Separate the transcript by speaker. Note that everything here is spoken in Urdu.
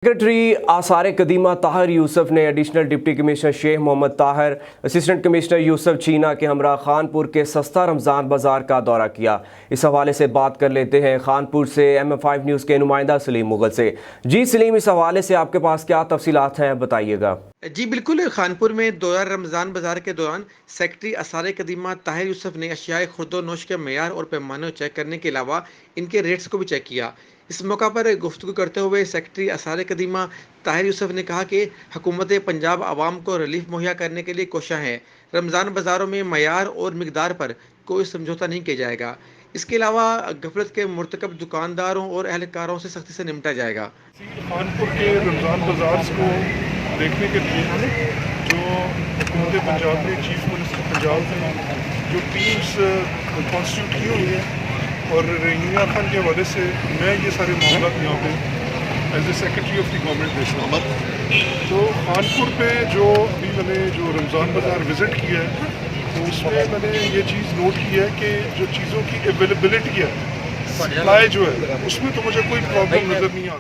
Speaker 1: سیکرٹری آثار قدیمہ طاہر یوسف نے ایڈیشنل ڈپٹی کمشنر شیخ محمد طاہر، اسسٹنٹ کمشنر یوسف چینا کے ہمراہ خانپور کے سستا رمضان بازار کا دورہ کیا۔ اس حوالے سے بات کر لیتے ہیں خانپور سے MM5 نیوز کے نمائندہ سلیم مغل سے۔ جی سلیم، اس حوالے سے آپ کے پاس کیا تفصیلات ہیں، بتائیے گا۔
Speaker 2: جی بالکل، خانپور میں دورہ رمضان بازار کے دوران سیکرٹری آثار قدیمہ طاہر یوسف نے اشیاء خرد و نوش کے معیار اور پیمانے کو چیک کرنے کے علاوہ ان کے ریٹس کو بھی چیک کیا۔ اس موقع پر گفتگو کرتے ہوئے سیکرٹری آثار قدیمہ طاہر یوسف نے کہا کہ حکومت پنجاب عوام کو ریلیف مہیا کرنے کے لیے کوشاں ہے۔ رمضان بازاروں میں معیار اور مقدار پر کوئی سمجھوتہ نہیں کیا جائے گا۔ اس کے علاوہ غفلت کے مرتکب دکانداروں اور اہلکاروں سے سختی سے نمٹا جائے گا۔
Speaker 3: خانپور کے رمضان بازار کو دیکھنے کے لیے جو حکومت پنجاب نے چیف منسٹر پنجاب نے جو ٹیمز کانسٹیٹیوٹ کی ہوئی ہیں اور رحیمیہ خان کے حوالے سے میں یہ سارے معاملات یہاں پہ as a secretary of the government دیکھ رہا ہوں۔ تو خانپور پہ جو ابھی میں نے جو رمضان بازار وزٹ کیا ہے تو اس میں میں نے یہ چیز نوٹ کی ہے کہ جو چیزوں کی اویلیبلٹی ہے، سپلائی جو ہے، اس میں تو مجھے کوئی پرابلم نظر نہیں آ رہی۔